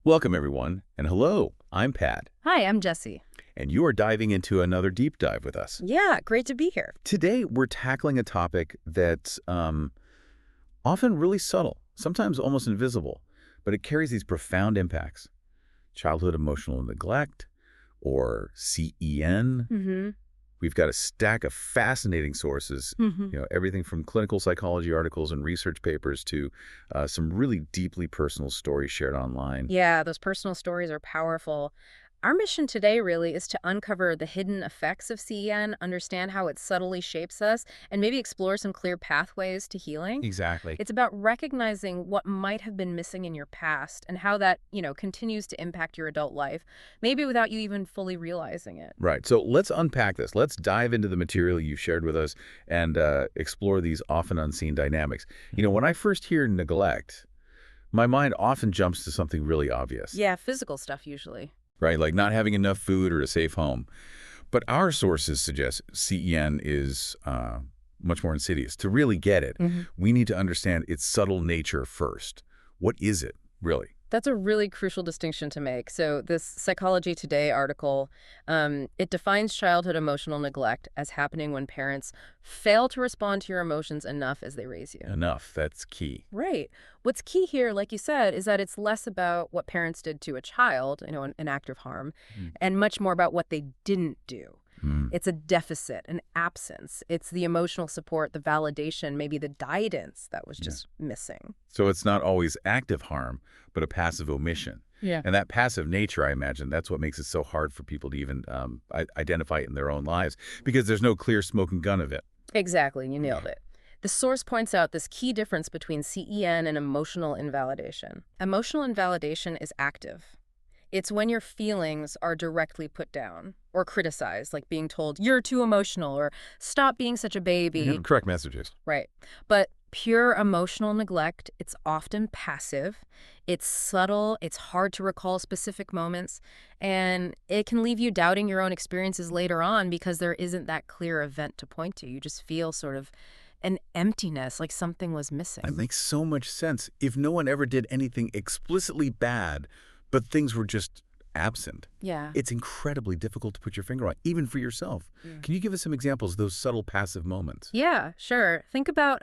Welcome, everyone, and hello, I'm Pat, Hi, I'm Jesse. and you are diving into another deep dive with us. Yeah, great to be here. Today, we're tackling a topic that's often really subtle, sometimes almost invisible, but it carries these profound impacts. Childhood emotional neglect, or CEN. Mm-hmm. We've got a stack of fascinating sources, Mm-hmm. everything from clinical psychology articles and research papers to some really deeply personal stories shared online. Yeah, those personal stories are powerful. Our mission today really is to uncover the hidden effects of CEN, understand how it subtly shapes us, and maybe explore some clear pathways to healing. Exactly. It's about recognizing what might have been missing in your past and how that continues to impact your adult life, maybe without you even fully realizing it. Right. So let's unpack this. Let's dive into the material you shared with us and explore these often unseen dynamics. When I first hear neglect, my mind often jumps to something really obvious, Yeah, physical stuff usually. right? Like not having enough food or a safe home. But our sources suggest CEN is much more insidious. To really get it, we need to understand its subtle nature first. What is it, really? That's a really crucial distinction to make. So this Psychology Today article, it defines childhood emotional neglect as happening when parents fail to respond to your emotions enough as they raise you. Enough. That's key. Right. What's key here, like you said, is that it's less about what parents did to a child, an act of harm, Mm. and much more about what they didn't do. Mm. It's a deficit, an absence. It's the emotional support, the validation, maybe the guidance that was Yeah. just missing. So it's not always active harm, but a passive omission. Yeah. And that passive nature, I imagine, that's what makes it so hard for people to even identify it in their own lives, because there's no clear smoking gun of it. Exactly, you nailed it. The source points out this key difference between CEN and emotional invalidation. Emotional invalidation is active. It's when your feelings are directly put down or criticized, like being told, you're too emotional, or stop being such a baby. Correct messages. Right. But pure emotional neglect, it's often passive, it's subtle, it's hard to recall specific moments, and it can leave you doubting your own experiences later on because there isn't that clear event to point to. You just feel sort of an emptiness, like something was That missing. makes so much sense. If no one ever did anything explicitly bad, but things were just absent, Yeah. it's incredibly difficult to put your finger on, even for yourself. Can you give us some examples of those subtle passive moments? Yeah, sure. Think about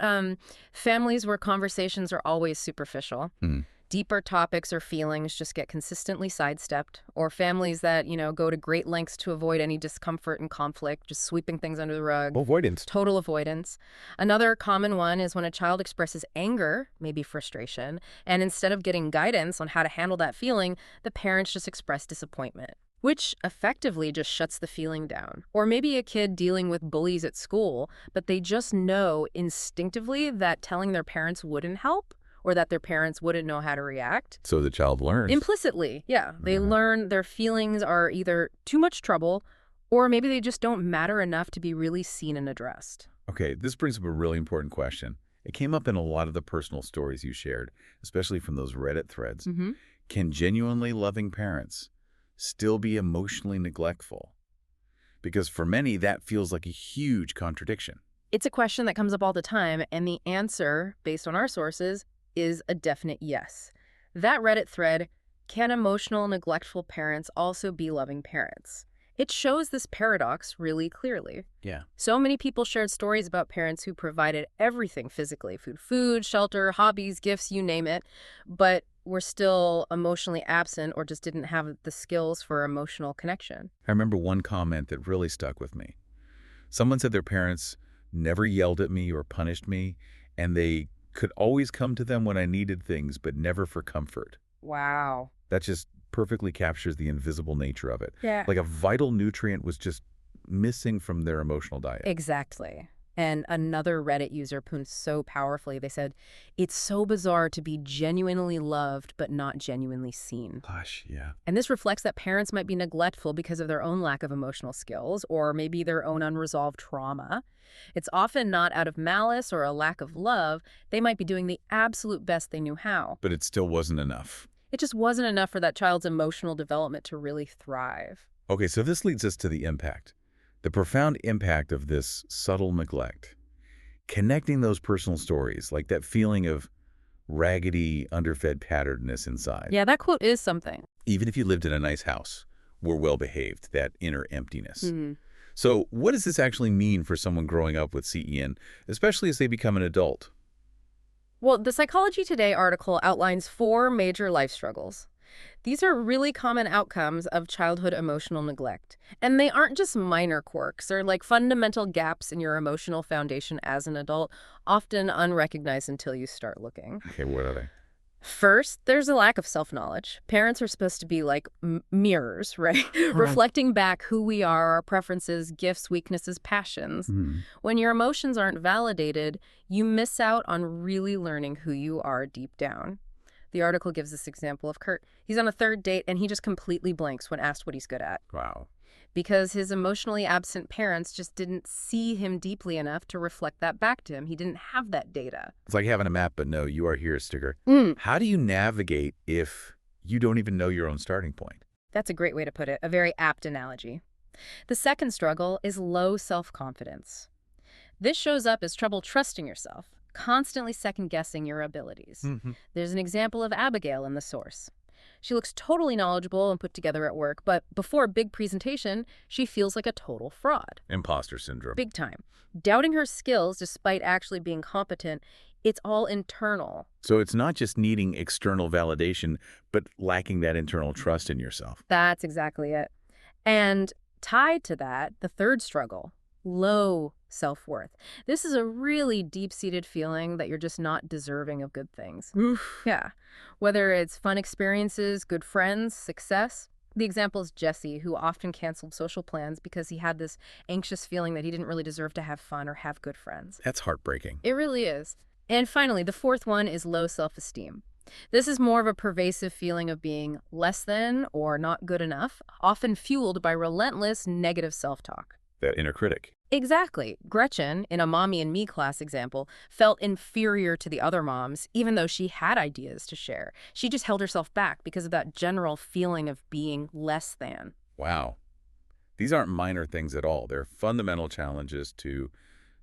families where conversations are always superficial. Hmm. Deeper topics or feelings just get consistently sidestepped, or families that go to great lengths to avoid any discomfort and conflict, just sweeping things under the rug. Avoidance. Total avoidance. Another common one is when a child expresses anger, maybe frustration, and instead of getting guidance on how to handle that feeling, the parents just express disappointment, which effectively just shuts the feeling down. Or maybe a kid dealing with bullies at school, but they just know instinctively that telling their parents wouldn't help, or that their parents wouldn't know how to react. So the child learns. Implicitly, yeah. They Uh-huh. learn their feelings are either too much trouble, or maybe they just don't matter enough to be really seen and addressed. Okay, this brings up a really important question. It came up in a lot of the personal stories you shared, especially from those Reddit threads. Mm-hmm. Can genuinely loving parents still be emotionally neglectful? Because for many, that feels like a huge contradiction. It's a question that comes up all the time, and the answer, based on our sources, is a definite yes. That Reddit thread, can emotional, neglectful parents also be loving parents? It shows this paradox really clearly. Yeah. So many people shared stories about parents who provided everything physically, food, shelter, hobbies, gifts, you name it, but were still emotionally absent or just didn't have the skills for emotional connection. I remember one comment that really stuck with me. Someone said their parents never yelled at me or punished me, and they could always come to them when I needed things, but never for comfort. Wow. That just perfectly captures the invisible nature of it. Yeah. Like a vital nutrient was just missing from their emotional diet. Exactly. And another Reddit user put so powerfully, they said, it's so bizarre to be genuinely loved but not genuinely seen. Gosh, yeah. And this reflects that parents might be neglectful because of their own lack of emotional skills or maybe their own unresolved trauma. It's often not out of malice or a lack of love. They might be doing the absolute best they knew how. But it still wasn't enough. It just wasn't enough for that child's emotional development to really thrive. Okay, so this leads us to the impact. The profound impact of this subtle neglect. Connecting those personal stories, like that feeling of raggedy, underfed patternedness inside. Yeah, that quote is something. Even if you lived in a nice house, were well-behaved, that inner emptiness. Hmm. So what does this actually mean for someone growing up with CEN, especially as they become an adult? Well, the Psychology Today article outlines 4 major life struggles. These are really common outcomes of childhood emotional neglect. And they aren't just minor quirks. They're like fundamental gaps in your emotional foundation as an adult, often unrecognized until you start looking. Okay, what are they? First, there's a lack of self-knowledge. Parents are supposed to be like mirrors, right? Reflecting back who we are, our preferences, gifts, weaknesses, passions. Hmm. When your emotions aren't validated, you miss out on really learning who you are deep down. The article gives this example of Kurt. He's on a 3rd date and he just completely blanks when asked what he's good at. Wow. Because his emotionally absent parents just didn't see him deeply enough to reflect that back to him. He didn't have that data. It's like having a map, but no, you are here sticker. How do you navigate if you don't even know your own starting point? That's a great way to put it, a very apt analogy. The second struggle is low self-confidence. This shows up as trouble trusting yourself, constantly second-guessing your abilities. There's an example of Abigail in the source. She looks totally knowledgeable and put together at work, but before a big presentation, she feels like a total fraud. Imposter syndrome. Big time. Doubting her skills despite actually being competent, it's all internal. So it's not just needing external validation, but lacking that internal trust in yourself. That's exactly it. And tied to that, the third struggle, low self-worth. This is a really deep-seated feeling that you're just not deserving of good things. Oof. Yeah. Whether it's fun experiences, good friends, success. The example is Jesse, who often canceled social plans because he had this anxious feeling that he didn't really deserve to have fun or have good friends. That's heartbreaking. It really is. And finally, the fourth one is low self-esteem. This is more of a pervasive feeling of being less than or not good enough, often fueled by relentless negative self-talk. That inner critic. Exactly. Gretchen, in a Mommy and Me class example, felt inferior to the other moms, even though she had ideas to share. She just held herself back because of that general feeling of being less than. Wow. These aren't minor things at all. They're fundamental challenges to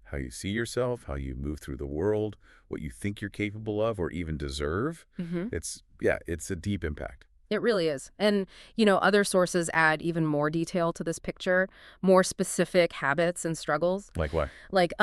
how you see yourself, how you move through the world, what you think you're capable of or even deserve. It's a deep impact. It really is. And, other sources add even more detail to this picture, more specific habits and struggles. Like what? Like,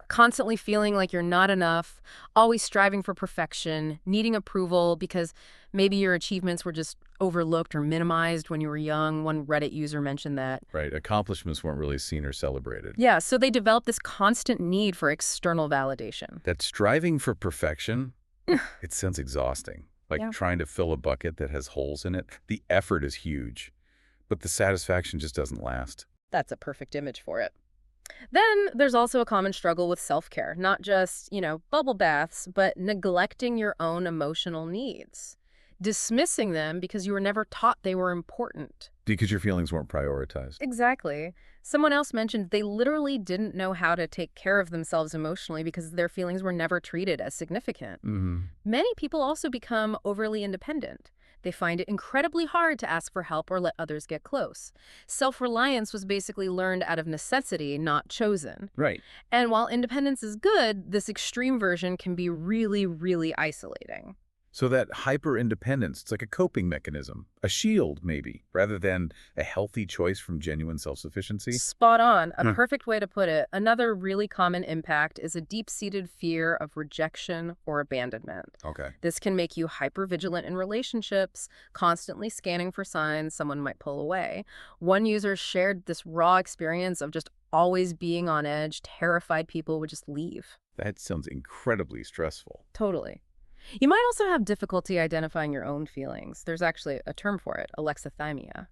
constantly feeling like you're not enough, always striving for perfection, needing approval because maybe your achievements were just overlooked or minimized when you were young. One Reddit user mentioned that. Right. Accomplishments weren't really seen or celebrated. Yeah, so they developed this constant need for external validation. That striving for perfection, it sounds exhausting. Like trying to fill a bucket that has holes in it. The effort is huge, but the satisfaction just doesn't last. That's a perfect image for it. Then there's also a common struggle with self-care, not just, bubble baths, but neglecting your own emotional needs, dismissing them because you were never taught they were important. Because your feelings weren't prioritized. Exactly. Someone else mentioned they literally didn't know how to take care of themselves emotionally because their feelings were never treated as significant. Many people also become overly independent. They find it incredibly hard to ask for help or let others get close. Self-reliance was basically learned out of necessity, not chosen. Right. And while independence is good, this extreme version can be really, really isolating. So that hyper-independence, it's like a coping mechanism, a shield maybe, rather than a healthy choice from genuine self-sufficiency. Spot on. A perfect way to put it. Another really common impact is a deep-seated fear of rejection or abandonment. Okay. This can make you hyper-vigilant in relationships, constantly scanning for signs someone might pull away. One user shared this raw experience of just always being on edge, terrified people would just leave. That sounds incredibly stressful. Totally. You might also have difficulty identifying your own feelings. There's actually a term for it, alexithymia.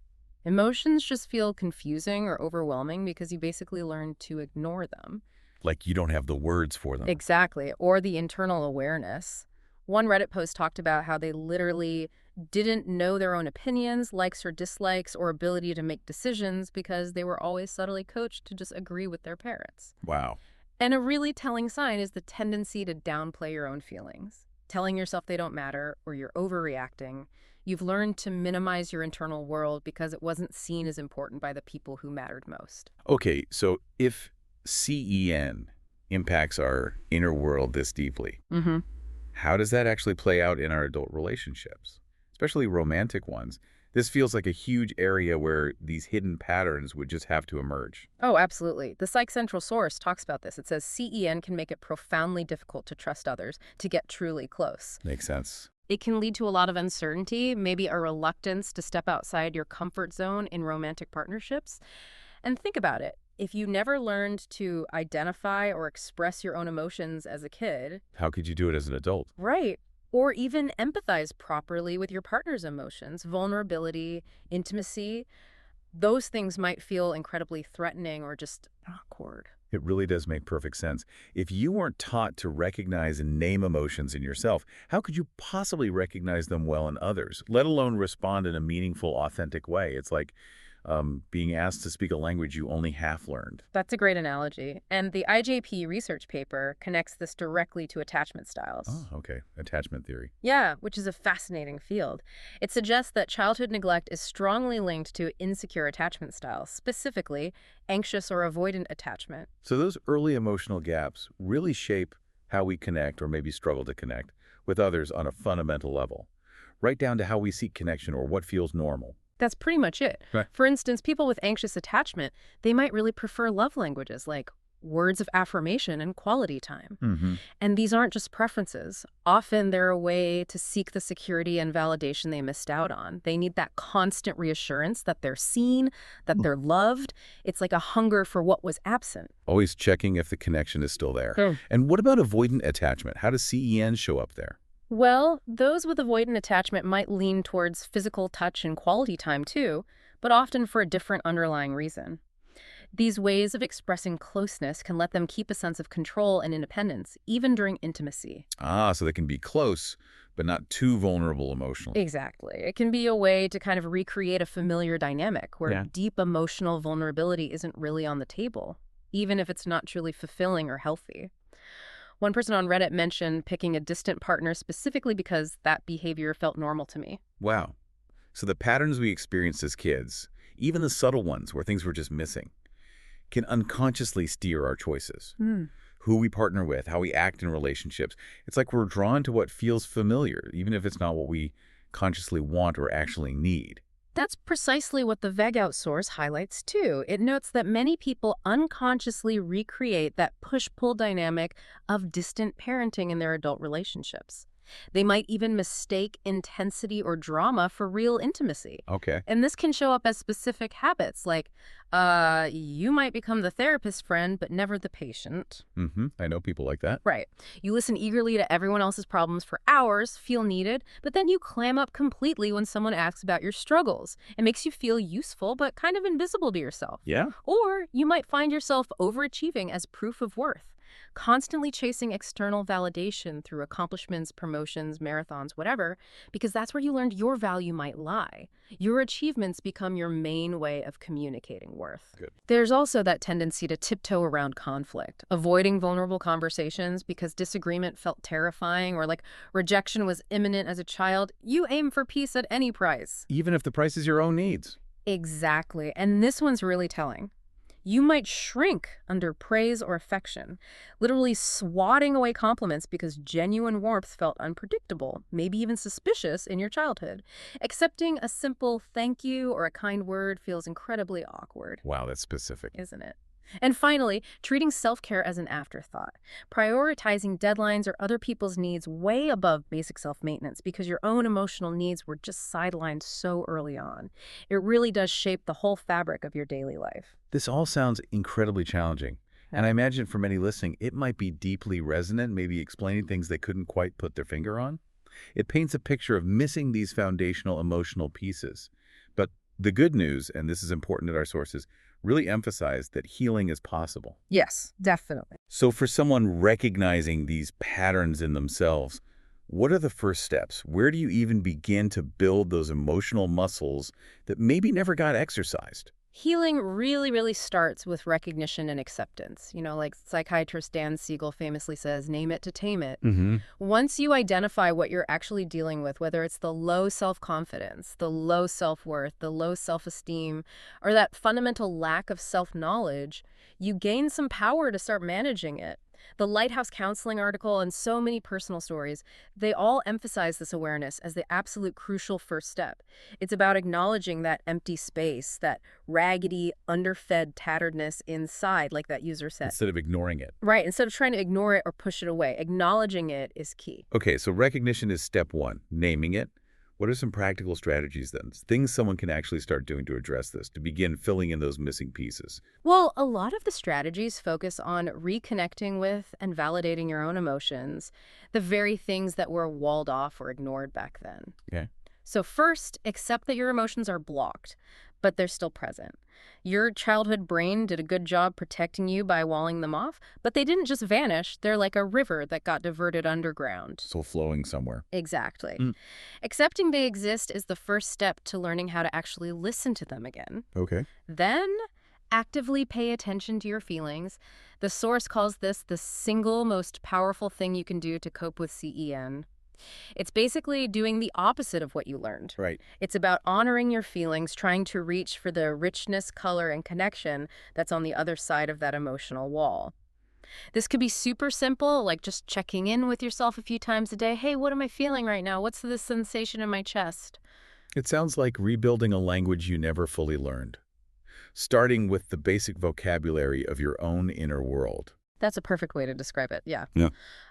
Emotions just feel confusing or overwhelming because you basically learn to ignore them. Like you don't have the words for them. Exactly, or the internal awareness. One Reddit post talked about how they literally didn't know their own opinions, likes or dislikes, or ability to make decisions because they were always subtly coached to just agree with their parents. Wow. And a really telling sign is the tendency to downplay your own feelings. Telling yourself they don't matter or you're overreacting. You've learned to minimize your internal world because it wasn't seen as important by the people who mattered most. Okay, so if CEN impacts our inner world this deeply, How does that actually play out in our adult relationships, especially romantic ones? This feels like a huge area where these hidden patterns would just have to emerge. Oh, absolutely. The Psych Central source talks about this. It says CEN can make it profoundly difficult to trust others, to get truly close. Makes sense. It can lead to a lot of uncertainty, maybe a reluctance to step outside your comfort zone in romantic partnerships. And think about it. If you never learned to identify or express your own emotions as a kid, How could you do it as an adult? right, or even empathize properly with your partner's emotions, vulnerability, intimacy, those things might feel incredibly threatening or just awkward. It really does make perfect sense. If you weren't taught to recognize and name emotions in yourself, how could you possibly recognize them well in others, let alone respond in a meaningful, authentic way? It's like being asked to speak a language you only half learned. That's a great analogy. And the IJP research paper connects this directly to attachment styles. Oh, okay. Attachment theory. Yeah, which is a fascinating field. It suggests that childhood neglect is strongly linked to insecure attachment styles, specifically anxious or avoidant attachment. So those early emotional gaps really shape how we connect or maybe struggle to connect with others on a fundamental level, right down to how we seek connection or what feels normal. That's pretty much it. Right. For instance, people with anxious attachment, they might really prefer love languages like words of affirmation and quality time. Mm-hmm. And these aren't just preferences. Often they're a way to seek the security and validation they missed out on. They need that constant reassurance that they're seen, that they're loved. It's like a hunger for what was absent. Always checking if the connection is still there. Hmm. And what about avoidant attachment? How does CEN show up there? Well, those with avoidant attachment might lean towards physical touch and quality time too, but often for a different underlying reason. These ways of expressing closeness can let them keep a sense of control and independence, even during intimacy. Ah, so they can be close, but not too vulnerable emotionally. Exactly. It can be a way to kind of recreate a familiar dynamic where Yeah. deep emotional vulnerability isn't really on the table, even if it's not truly fulfilling or healthy. One person on Reddit mentioned picking a distant partner specifically because that behavior felt normal to me. Wow. So the patterns we experienced as kids, even the subtle ones where things were just missing, can unconsciously steer our choices. Who we partner with, how we act in relationships. It's like we're drawn to what feels familiar, even if it's not what we consciously want or actually need. That's precisely what the VEGOUT source highlights too. It notes that many people unconsciously recreate that push-pull dynamic of distant parenting in their adult relationships. They might even mistake intensity or drama for real intimacy. Okay. And this can show up as specific habits like, you might become the therapist friend, but never the patient. Mm-hmm. I know people like that. Right. You listen eagerly to everyone else's problems for hours, feel needed, but then you clam up completely when someone asks about your struggles. It makes you feel useful, but kind of invisible to yourself. Yeah. Or you might find yourself overachieving as proof of worth, constantly chasing external validation through accomplishments, promotions, marathons, whatever, because that's where you learned your value might lie. Your achievements become your main way of communicating worth. Good. There's also that tendency to tiptoe around conflict, avoiding vulnerable conversations because disagreement felt terrifying or like rejection was imminent as a child. You aim for peace at any price. Even if the price is your own needs. Exactly. And this one's really telling. You might shrink under praise or affection, literally swatting away compliments because genuine warmth felt unpredictable, maybe even suspicious in your childhood. Accepting a simple thank you or a kind word feels incredibly awkward, Wow, that's specific. isn't it? And finally, treating self-care as an afterthought, prioritizing deadlines or other people's needs way above basic self-maintenance because your own emotional needs were just sidelined so early on. It really does shape the whole fabric of your daily life. This all sounds incredibly challenging. And I imagine for many listening, it might be deeply resonant, maybe explaining things they couldn't quite put their finger on. It paints a picture of missing these foundational emotional pieces. But the good news, and this is important at our sources, really emphasize that healing is possible. Yes, definitely. So for someone recognizing these patterns in themselves, what are the first steps? Where do you even begin to build those emotional muscles that maybe never got exercised? Healing really starts with recognition and acceptance. You know, like psychiatrist Dan Siegel famously says, name it to tame it. Mm-hmm. Once you identify what you're actually dealing with, whether it's the low self-confidence, the low self-worth, the low self-esteem, or that fundamental lack of self-knowledge, you gain some power to start managing it. The Lighthouse Counseling article and so many personal stories, they all emphasize this awareness as the absolute crucial first step. It's about acknowledging that empty space, that raggedy, underfed tatteredness inside, like that user said. Instead of ignoring it. Right, instead of trying to ignore it or push it away, acknowledging it is key. Okay, so recognition is step one, naming it. What are some practical strategies then? Things someone can actually start doing to address this, to begin filling in those missing pieces? Well, a lot of the strategies focus on reconnecting with and validating your own emotions, the very things that were walled off or ignored back then. Okay. So first, accept that your emotions are blocked, but they're still present. Your childhood brain did a good job protecting you by walling them off, but they didn't just vanish. They're like a river that got diverted underground. So flowing somewhere. Exactly. Mm. Accepting they exist is the first step to learning how to actually listen to them again. Okay. Then, actively pay attention to your feelings. The source calls this the single most powerful thing you can do to cope with CEN. It's basically doing the opposite of what you learned. Right. It's about honoring your feelings, trying to reach for the richness, color, and connection that's on the other side of that emotional wall. This could be super simple, like just checking in with yourself a few times a day. Hey, what am I feeling right now? What's this sensation in my chest? It sounds like rebuilding a language you never fully learned. Starting with the basic vocabulary of your own inner world. That's a perfect way to describe it, yeah. Yeah.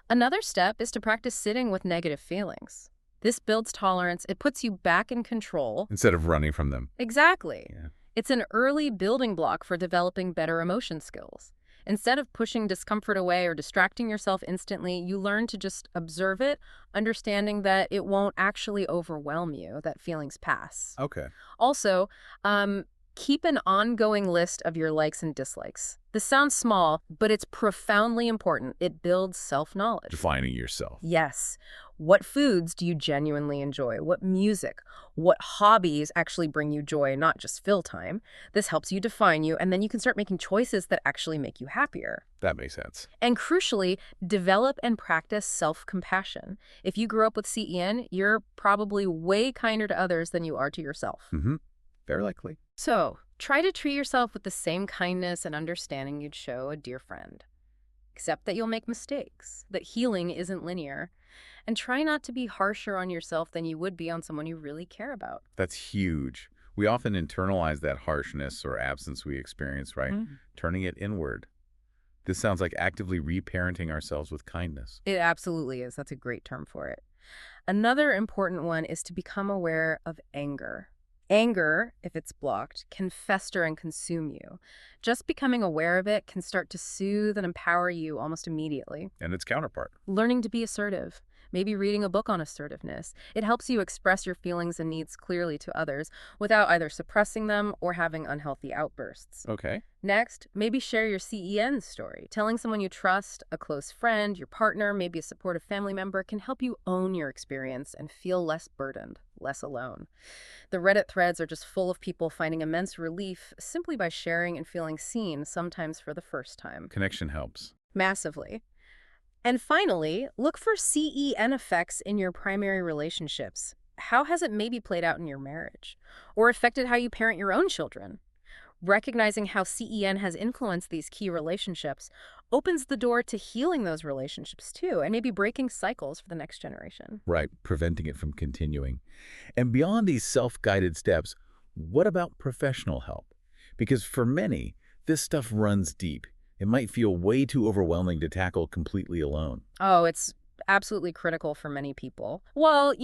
Another step is to practice sitting with negative feelings. This builds tolerance. It puts you back in control. Instead of running from them. Exactly. Yeah. It's an early building block for developing better emotion skills. Instead of pushing discomfort away or distracting yourself instantly, you learn to just observe it, understanding that it won't actually overwhelm you, that feelings pass. Okay. Also, keep an ongoing list of your likes and dislikes. This sounds small, but it's profoundly important. It builds self-knowledge. Defining yourself. Yes. What foods do you genuinely enjoy? What music? What hobbies actually bring you joy, not just fill time? This helps you define you, and then you can start making choices that actually make you happier. That makes sense. And crucially, develop and practice self-compassion. If you grew up with CEN, you're probably way kinder to others than you are to yourself. Mm-hmm. Very likely. So, try to treat yourself with the same kindness and understanding you'd show a dear friend. Accept that you'll make mistakes, that healing isn't linear, and try not to be harsher on yourself than you would be on someone you really care about. That's huge. We often internalize that harshness or absence we experience, right? Mm-hmm. Turning it inward. This sounds like actively reparenting ourselves with kindness. It absolutely is. That's a great term for it. Another important one is to become aware of anger. Anger, if it's blocked, can fester and consume you. Just becoming aware of it can start to soothe and empower you almost immediately. And its counterpart. Learning to be assertive. Maybe reading a book on assertiveness. It helps you express your feelings and needs clearly to others without either suppressing them or having unhealthy outbursts. Okay. Next, maybe share your CEN story. Telling someone you trust, a close friend, your partner, maybe a supportive family member, can help you own your experience and feel less burdened, less alone. The Reddit threads are just full of people finding immense relief simply by sharing and feeling seen, sometimes for the first time. Connection helps. Massively. And finally, look for CEN effects in your primary relationships. How has it maybe played out in your marriage? Or affected how you parent your own children? Recognizing how CEN has influenced these key relationships opens the door to healing those relationships too, and maybe breaking cycles for the next generation. Right, preventing it from continuing. And beyond these self-guided steps, what about professional help? Because for many, this stuff runs deep. It might feel way too overwhelming to tackle completely alone. Oh, it's absolutely critical for many people. While,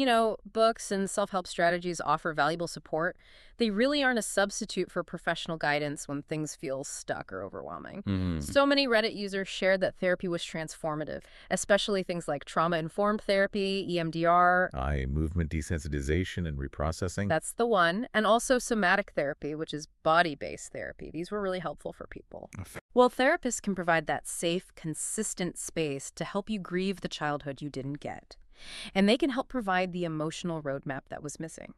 books and self-help strategies offer valuable support, they really aren't a substitute for professional guidance when things feel stuck or overwhelming. So many Reddit users shared that therapy was transformative, especially things like trauma-informed therapy, EMDR. Eye movement desensitization and reprocessing. That's the one. And also somatic therapy, which is body-based therapy. These were really helpful for people. Well, therapists can provide that safe, consistent space to help you grieve the childhood you didn't get. And they can help provide the emotional roadmap that was missing.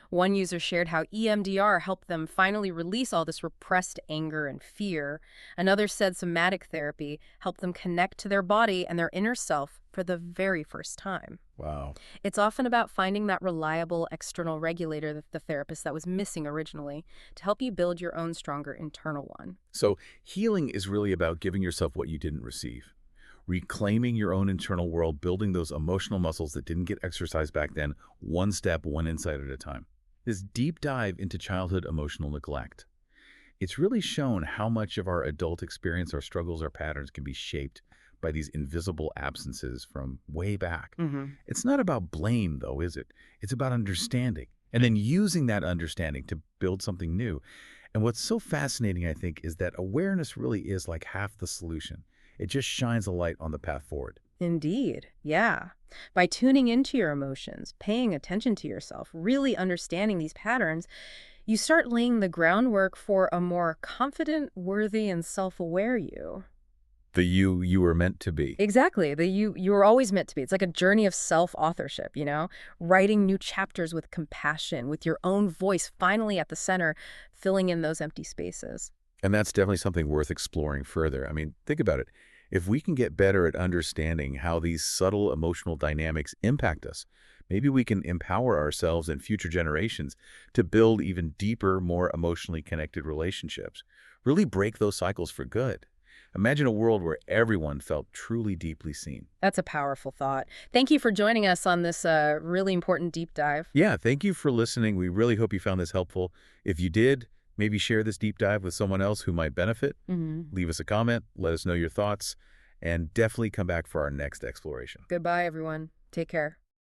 One user shared how EMDR helped them finally release all this repressed anger and fear. Another said somatic therapy helped them connect to their body and their inner self for the very first time. Wow. It's often about finding that reliable external regulator, the therapist that was missing originally, to help you build your own stronger internal one. So healing is really about giving yourself what you didn't receive. reclaiming your own internal world, building those emotional muscles that didn't get exercised back then, one step, one insight at a time. This deep dive into childhood emotional neglect. It's really shown how much of our adult experience, our struggles, our patterns can be shaped by these invisible absences from way back. It's not about blame, though, is it? It's about understanding, and then using that understanding to build something new. And what's so fascinating, I think, is that awareness really is like half the solution. It just shines a light on the path forward. Indeed, yeah. By tuning into your emotions, paying attention to yourself, really understanding these patterns, you start laying the groundwork for a more confident, worthy, and self-aware you. The you were meant to be. Exactly. The you were always meant to be. It's like a journey of self-authorship, you know? Writing new chapters with compassion, with your own voice finally at the center, filling in those empty spaces. And that's definitely something worth exploring further. I mean, think about it. If we can get better at understanding how these subtle emotional dynamics impact us, maybe we can empower ourselves and future generations to build even deeper, more emotionally connected relationships. Really break those cycles for good. Imagine a world where everyone felt truly deeply seen. That's a powerful thought. Thank you for joining us on this really important deep dive. Yeah, thank you for listening. We really hope you found this helpful. If you did, maybe share this deep dive with someone else who might benefit. Leave us a comment, let us know your thoughts, and definitely come back for our next exploration. Goodbye, everyone. Take care.